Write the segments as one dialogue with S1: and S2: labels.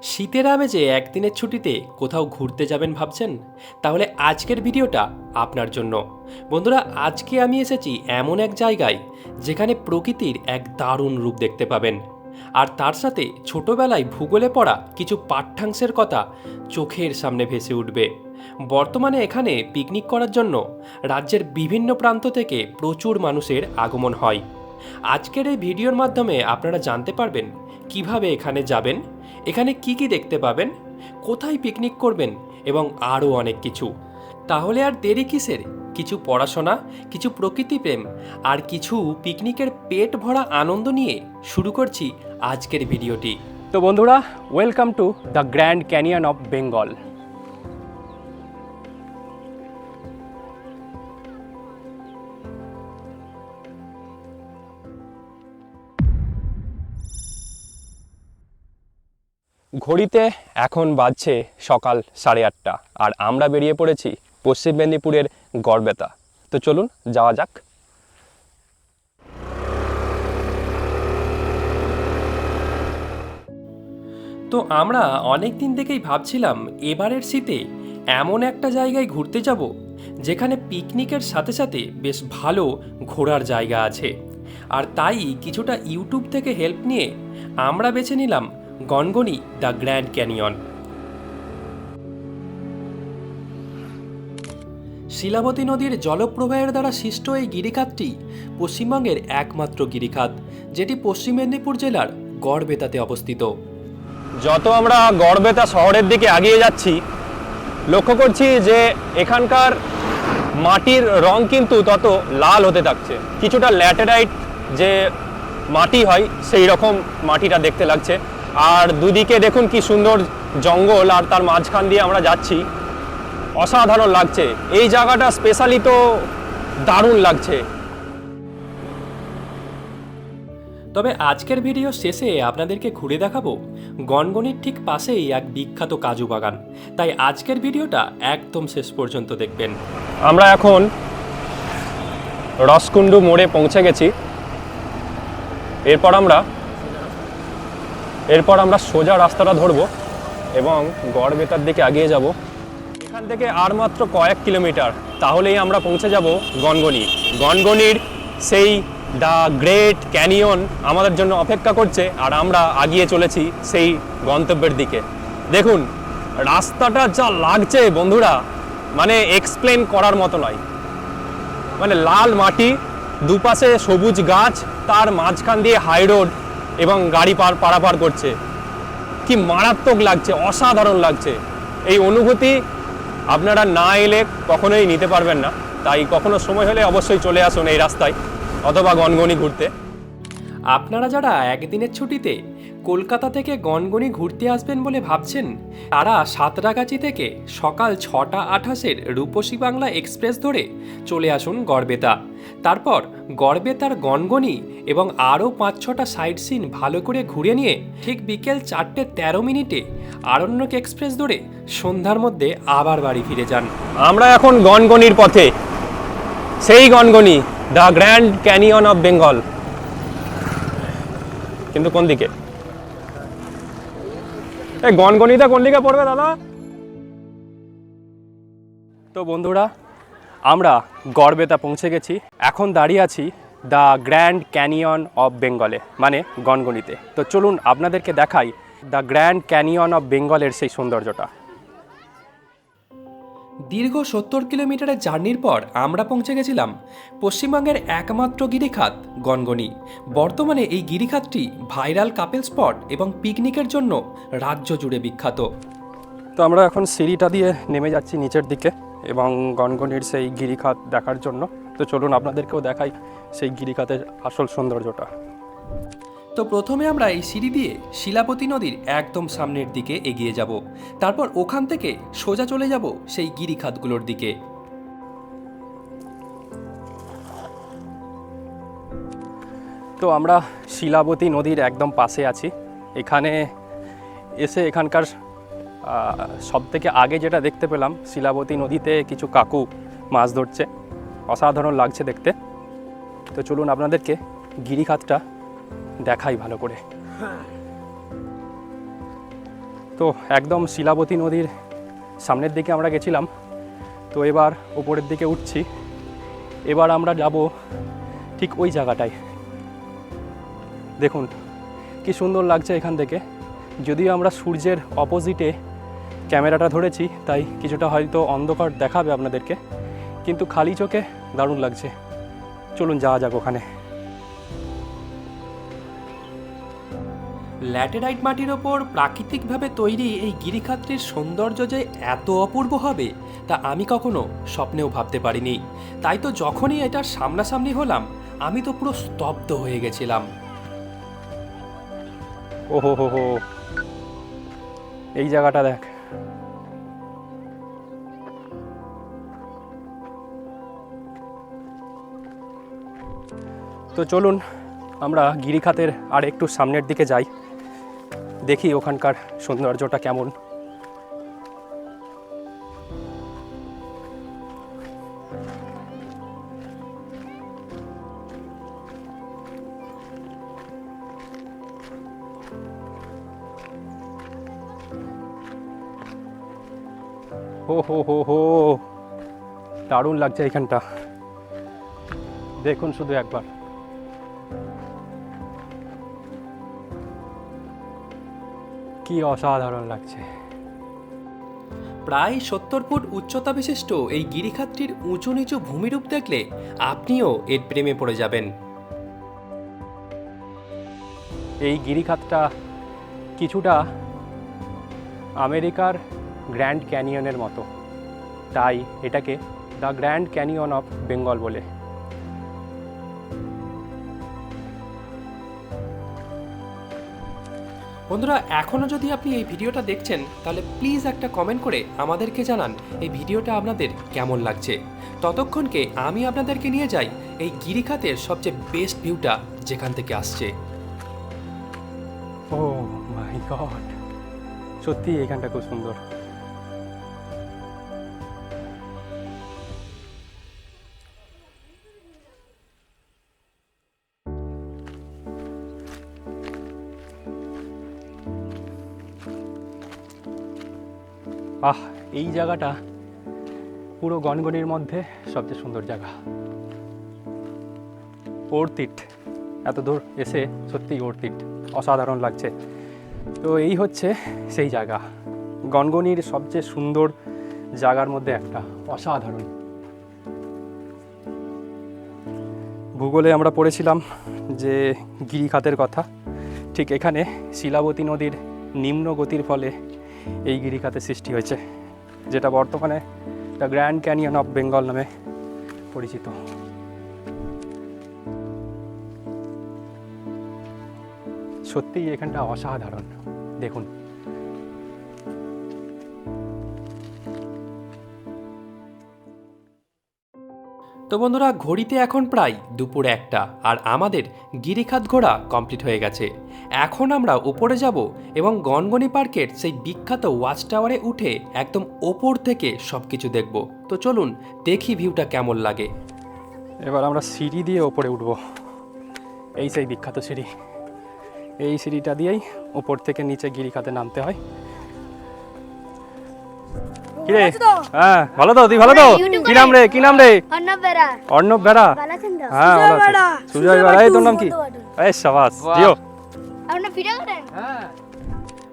S1: শীতের আমেজে একদিনের ছুটিতে কোথাও ঘুরতে যাবেন ভাবছেন? তাহলে আজকের ভিডিওটা আপনার জন্য। বন্ধুরা, আজকে আমি এসেছি এমন এক জায়গায় যেখানে প্রকৃতির এক দারুণ রূপ দেখতে পাবেন, আর তার সাথে ছোটবেলায় ভূগোলে পড়া কিছু পাঠ্যাংশের কথা চোখের সামনে ভেসে উঠবে। বর্তমানে এখানে পিকনিক করার জন্য রাজ্যের বিভিন্ন প্রান্ত থেকে প্রচুর মানুষের আগমন হয়। আজকের এই ভিডিওর মাধ্যমে আপনারা জানতে পারবেন কিভাবে এখানে যাবেন, এখানে কি কি দেখতে পাবেন, কোথায় পিকনিক করবেন এবং আরও অনেক কিছু। তাহলে আর দেরি কিসের? কিছু পড়াশোনা, কিছু প্রকৃতিপ্রেম আর কিছু পিকনিকের পেট ভরা আনন্দ নিয়ে শুরু করছি আজকের ভিডিওটি। তো বন্ধুরা, welcome to the grand canyon of Bengal. ঘড়িতে এখন বাজছে সকাল 8:30 আর আমরা বেরিয়ে পড়েছি পশ্চিম মেদিনীপুরের গড়বেতা। তো চলুন যাওয়া যাক। তো আমরা অনেক দিন থেকেই ভাবছিলাম এবারের শীতে এমন একটা জায়গায় ঘুরতে যাব যেখানে পিকনিকের সাথে সাথে বেশ ভালো ঘোরার জায়গা আছে। আর তাই কিছুটা ইউটিউব থেকে হেল্প নিয়ে আমরা বেছে নিলাম Gangani the grand canyon. Shilabati নদীর জলপ্রবাহের দ্বারা সৃষ্ট এই গিরিখাতটি পশ্চিমবঙ্গের একমাত্র গিরিখাত, যেটি পশ্চিম মেদিনীপুর জেলার গড়বেতাতে অবস্থিত। যত আমরা গড়বেতা শহরের দিকে এগিয়ে যাচ্ছি, লক্ষ্য করছি যে এখানকার মাটির রং কিন্তু তত লাল হতে থাকছে। কিছুটা ল্যাটেরাইট যে মাটি হয় সেই রকম মাটিটা দেখতে লাগছে। আর দুদিকে দেখুন কি সুন্দর জঙ্গল, আর তার মাঝখান দিয়ে আমরা যাচ্ছি, অসাধারণ লাগছে। এই জায়গাটা স্পেশালি তো দারুণ লাগছে। তবে আজকের ভিডিও শেষে আপনাদেরকে ঘুরে দেখাবো গনগনির ঠিক পাশেই এক বিখ্যাত কাজু বাগান, তাই আজকের ভিডিওটা একদম শেষ পর্যন্ত দেখবেন। আমরা এখন রসকুণ্ডু মোড়ে পৌঁছে গেছি। এরপর আমরা সোজা রাস্তাটা ধরবো এবং গড়বেতার দিকে এগিয়ে যাব। এখান থেকে আর মাত্র কয়েক কিলোমিটার, তাহলেই আমরা পৌঁছে যাব গনগনি। গনগনির সেই দ্য গ্রেট ক্যানিয়ন আমাদের জন্য অপেক্ষা করছে, আর আমরা এগিয়ে চলেছি সেই গন্তব্যের দিকে। দেখুন রাস্তাটা যা লাগছে বন্ধুরা, মানে এক্সপ্লেন করার মতো নয়। মানে লাল মাটি, দুপাশে সবুজ গাছ, তার মাঝখান দিয়ে হাই রোড এবং গাড়ি পারাপার করছে। কি মারাত্মক লাগছে, অসাধারণ লাগছে। এই অনুভূতি আপনারা না এলে কখনোই নিতে পারবেন না। তাই কখনো সময় হলে অবশ্যই চলে আসুন এই রাস্তায় অথবা গনগনি ঘুরতে। আপনারা যারা একদিনের ছুটিতে কলকাতা থেকে গনগনি ঘুরতে আসবেন বলে ভাবছেন, তারা সাঁতরাগাছি থেকে সকাল 6:28 রূপসী বাংলা এক্সপ্রেস ধরে চলে আসুন গড়বেতা। তারপর গড়বেতার গনগনি এবং আরও 5-6টা সাইট সিন ভালো করে ঘুরে নিয়ে ঠিক বিকেল 4:13 আরণ্যক এক্সপ্রেস ধরে সন্ধ্যার মধ্যে আবার বাড়ি ফিরে যান। আমরা এখন গনগনির পথে, সেই Gangani the grand canyon of Bengal. কিন্তু কোন দিকে? এই গনগনিটা কোন দিকে পড়বে দাদা? তো বন্ধুরা, আমরা গড়বেতা পৌঁছে গেছি। এখন দাঁড়িয়ে আছি দ্য গ্র্যান্ড ক্যানিয়ন অফ বেঙ্গলে, মানে গনগনিতে। তো চলুন আপনাদেরকে দেখাই দ্য গ্র্যান্ড ক্যানিয়ন অফ বেঙ্গলের সেই সৌন্দর্যটা। দীর্ঘ 70 কিলোমিটারের জার্নির পর আমরা পৌঁছে গেছিলাম পশ্চিমবঙ্গের একমাত্র গিরিখাত গনগনি। বর্তমানে এই গিরিখাতটি ভাইরাল কাপেল স্পট এবং পিকনিকের জন্য রাজ্য জুড়ে বিখ্যাত। তো আমরা এখন সিঁড়িটা দিয়ে নেমে যাচ্ছি নিচের দিকে এবং গনগনির সেই গিরিখাত দেখার জন্য। তো চলুন আপনাদেরকেও দেখাই সেই গিরিখাতের আসল সৌন্দর্যটা। তো প্রথমে আমরা এই সিঁড়ি দিয়ে শিলাবতী নদীর একদম সামনের দিকে এগিয়ে যাব, তারপর ওখান থেকে সোজা চলে যাব সেই গিরিখাতগুলোর দিকে। তো আমরা শিলাবতী নদীর একদম পাশে আছি। এখানে এসে এখানকার সবথেকে আগে যেটা দেখতে পেলাম, শিলাবতী নদীতে কিছু কাকু মাছ ধরছে, অসাধারণ লাগছে দেখতে। তো চলুন আপনাদেরকে গিরিখাতটা দেখাই ভালো করে। তো একদম শিলাবতী নদীর সামনের দিকে আমরা গেছিলাম, তো এবার ওপরের দিকে উঠছি। এবার আমরা যাব ঠিক ওই জায়গাটায়। দেখুন কি সুন্দর লাগছে এখান থেকে। যদিও আমরা সূর্যের অপোজিটে ক্যামেরাটা ধরেছি, তাই কিছুটা হয়তো অন্ধকার দেখাবে আপনাদেরকে, কিন্তু খালি চোখে দারুণ লাগছে। চলুন যাওয়া যাক ওখানে।
S2: ল্যাটেরাইট মাটির ওপর প্রাকৃতিকভাবে তৈরি এই গিরিখাতটির সৌন্দর্য যে এত অপূর্ব হবে তা আমি কখনো স্বপ্নেও ভাবতে পারিনি। তাই তো যখনই এটার সামনাসামনি হলাম আমি তো পুরো স্তব্ধ হয়ে গেছিলাম।
S1: ওহো হো হো, এই জায়গাটা দেখ। তো চলুন আমরা গিরিখাতের আর একটু সামনের দিকে যাই, দেখি ওখানকার সৌন্দর্যটা কেমন। হো হো হো হো, দারুণ লাগছে এখানটা। দেখুন শুধু একবার। কি অসাধারণ লাগছে।
S2: প্রায় 70 ফুট উচ্চতা বিশিষ্ট এই গিরিখাতটির উঁচু নিচু ভূমিরূপ দেখলে আপনিও এর প্রেমে পড়ে যাবেন।
S1: এই গিরিখাতটা কিছুটা আমেরিকার গ্র্যান্ড ক্যানিয়নের মতো, তাই এটাকে the grand canyon of Bengal বলে।
S2: বন্ধুরা, এখনও যদি আপনি এই ভিডিওটা দেখছেন তাহলে প্লিজ একটা কমেন্ট করে আমাদেরকে জানান এই ভিডিওটা আপনাদের কেমন লাগছে। ততক্ষণকে আমি আপনাদেরকে নিয়ে যাই এই গিরিখাতের সবচেয়ে বেস্ট ভিউটা যেখান থেকে আসছে।
S1: ও মাই গড, সত্যি এখানটা খুব সুন্দর। এই জায়গাটা পুরো গনগনির মধ্যে সবচেয়ে সুন্দর জায়গা। অর্থিট, এত দূর এসে সত্যিই অর্থিট, অসাধারণ লাগছে। তো এই হচ্ছে সেই জায়গা, গনগনির সবচেয়ে সুন্দর জায়গার মধ্যে একটা, অসাধারণ। ভূগোলে আমরা পড়েছিলাম যে গিরিখাতের কথা, ঠিক এখানে শিলাবতী নদীর নিম্ন গতির ফলে এই গিরিখাতের সৃষ্টি হয়েছে, যেটা বর্তমানে the grand canyon of Bengal নামে পরিচিত। সত্যিই এখানটা অসাধারণ, দেখুন।
S2: তো বন্ধুরা, ঘড়িতে এখন প্রায় দুপুর 1টা আর আমাদের গিরিখাত ঘোরা কমপ্লিট হয়ে গেছে। এখন আমরা উপরে যাব এবং গনগনি পার্কের সেই বিখ্যাত ওয়াচ টাওয়ারে উঠে একদম ওপর থেকে সব কিছু দেখব। তো চলুন দেখি ভিউটা কেমন লাগে।
S1: এবার আমরা সিঁড়ি দিয়ে ওপরে উঠব, এই সেই বিখ্যাত সিঁড়ি। এই সিঁড়িটা দিয়েই ওপর থেকে নিচে গিরিখাতে নামতে হয়। কিরে? হ্যাঁ ভালো তো, তুই ভালো তো? কি নাম রে, কি নাম রে? অর্ণব বেরা। হ্যাঁ ভালো আছি। সুজয় বেরা। এই তোর নাম কি? এই শাবাশ, জিও।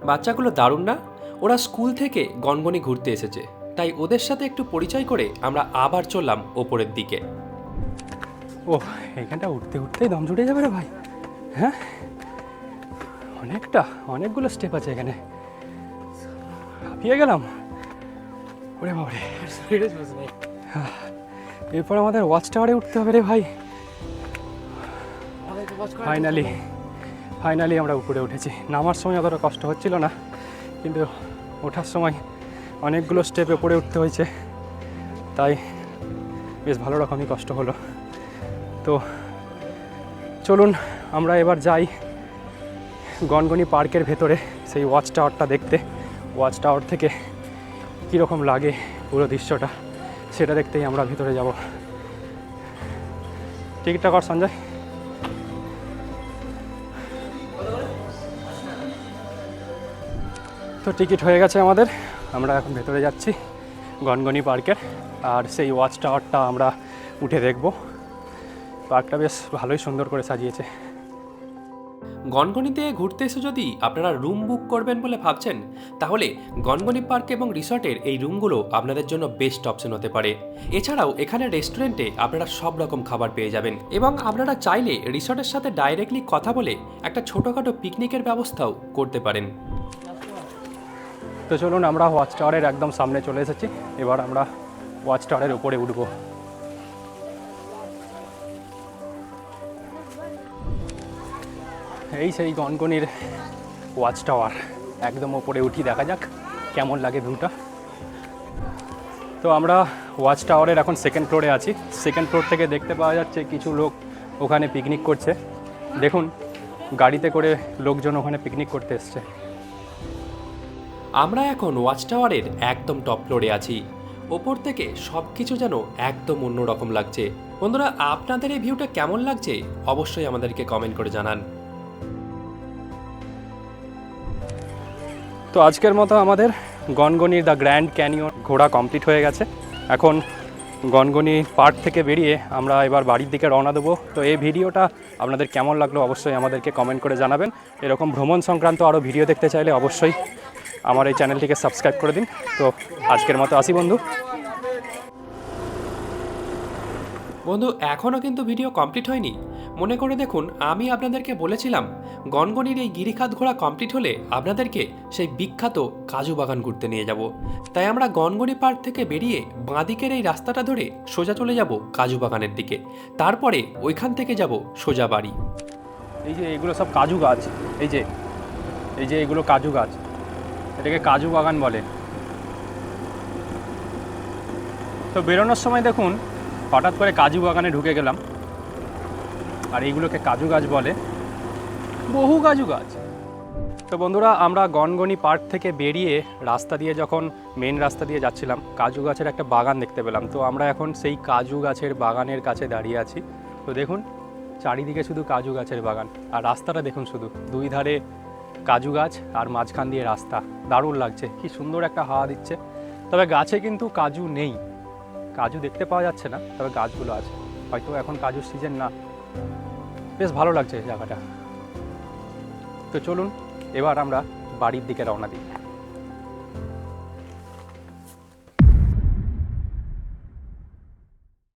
S2: বাচ্চাগুলো দারুণ না? ওরা স্কুল থেকে গনগনি ঘুরতে এসেছে, তাই ওদের সাথে একটু পরিচয় করে আমরা আবার চললাম ওপরের দিকে।
S1: ও, এখানটা উঠতে উঠতেই দম ছুটে যাবে রে ভাই। হ্যাঁ, অনেকগুলো স্টেপ আছে এখানে, হাঁপিয়ে গেলাম। ওরে বাবারে, এরপর আমাদের ওয়াচ টাওয়ারে উঠতে হবে রে ভাই। ফাইনালি আমরা উপরে উঠেছি। নামার সময় অতটা কষ্ট হচ্ছিল না, কিন্তু ওঠার সময় অনেকগুলো স্টেপে উপরে উঠতে হয়েছে, তাই বেশ ভালো রকমই কষ্ট হলো। তো চলুন আমরা এবার যাই গনগনি পার্কের ভেতরে সেই ওয়াচ টাওয়ারটা দেখতে। ওয়াচ টাওয়ার থেকে কীরকম লাগে পুরো দৃশ্যটা, সেটা দেখতেই আমরা ভেতরে যাব। টিকিটটা কর সঞ্জয়। তো তো টিকিট হয়ে গেছে আমাদের, আমরা এখন ভেতরে যাচ্ছি গনগনি পার্কের। আর সেই ওয়াচ টাওয়ারটা আমরা উঠে দেখব। পার্কটা বেশ ভালোই সুন্দর করে সাজিয়েছে।
S2: গনগনিতে ঘুরতে এসে যদি আপনারা রুম বুক করবেন বলে ভাবছেন, তাহলে গনগনি পার্ক এবং রিসর্টের এই রুমগুলো আপনাদের জন্য বেস্ট অপশন হতে পারে। এছাড়াও এখানে রেস্টুরেন্টে আপনারা সব রকম খাবার পেয়ে যাবেন এবং আপনারা চাইলে রিসর্টের সাথে ডাইরেক্টলি কথা বলে একটা ছোটোখাটো পিকনিকের ব্যবস্থাও করতে পারেন।
S1: তো চলুন, আমরা ওয়াচ টাওয়ারের একদম সামনে চলে এসেছি। এবার আমরা ওয়াচ টাওয়ারের উপরে উঠবো। এই সেই গনগনির ওয়াচ টাওয়ার, একদম ওপরে উঠি, দেখা যাক কেমন লাগে ভিউটা। তো আমরা ওয়াচ টাওয়ারের এখন সেকেন্ড ফ্লোরে আছি। সেকেন্ড ফ্লোর থেকে দেখতে পাওয়া যাচ্ছে কিছু লোক ওখানে পিকনিক করছে। দেখুন, গাড়িতে করে লোকজন ওখানে পিকনিক করতে এসছে।
S2: আমরা এখন ওয়াচ টাওয়ারের একদম টপ ফ্লোরে আছি। ওপর থেকে সব কিছু যেন একদম অন্যরকম লাগছে। বন্ধুরা, আপনাদের এই ভিউটা কেমন লাগছে অবশ্যই আমাদেরকে কমেন্ট করে জানান।
S1: তো আজকের মতো আমাদের গনগনির দ্য গ্র্যান্ড ক্যানিয়ন ঘোরা কমপ্লিট হয়ে গেছে। এখন গনগনি পার্ক থেকে বেরিয়ে আমরা এবার বাড়ির দিকে রওনা দেবো। তো এই ভিডিওটা আপনাদের কেমন লাগলো অবশ্যই আমাদেরকে কমেন্ট করে জানাবেন। এরকম ভ্রমণ সংক্রান্ত আরও ভিডিও দেখতে চাইলে অবশ্যই আমার এই চ্যানেলটিকে সাবস্ক্রাইব করে দিন। তো আজকের মতো আসি বন্ধু।
S2: এখনও কিন্তু ভিডিও কমপ্লিট হয়নি। মনে করে দেখুন, আমি আপনাদেরকে বলেছিলাম গনগনির এই গিরিখাত ঘোরা কমপ্লিট হলে আপনাদেরকে সেই বিখ্যাত কাজু বাগান ঘুরতে নিয়ে যাব। তাই আমরা গনগনি পার্ক থেকে বেরিয়ে বাঁদিকের এই রাস্তাটা ধরে সোজা চলে যাব কাজু বাগানের দিকে। তারপরে ওইখান থেকে যাব সোজা বাড়ি।
S1: এই যে এগুলো সব কাজু গাছ, এই যে এগুলো কাজু গাছ, এটাকে কাজু বাগান বলে। তো বেরোনোর সময় দেখুন হঠাৎ করে কাজু বাগানে ঢুকে গেলাম। আর এইগুলোকে কাজু গাছ বলে, বহু কাজু গাছ। তো বন্ধুরা, আমরা গনগনি পার্ক থেকে বেরিয়ে রাস্তা দিয়ে যখন মেন রাস্তা দিয়ে যাচ্ছিলাম, কাজু গাছের একটা বাগান দেখতে পেলাম। তো আমরা এখন সেই কাজু গাছের বাগানের কাছে দাঁড়িয়ে আছি। তো দেখুন, চারিদিকে শুধু কাজু গাছের বাগান, আর রাস্তাটা দেখুন, শুধু দুই ধারে কাজু গাছ আর মাঝখান দিয়ে রাস্তা। দারুণ লাগছে, কি সুন্দর একটা হাওয়া দিচ্ছে। তবে গাছে কিন্তু কাজু নেই, কাজু দেখতে পাওয়া যাচ্ছে না, তবে গাছগুলো আছে। হয়তো এখন কাজুর সিজন না। বেশ ভালো লাগছে জায়গাটা। তো চলুন এবার আমরা বাড়ির দিকে রওনা দিই।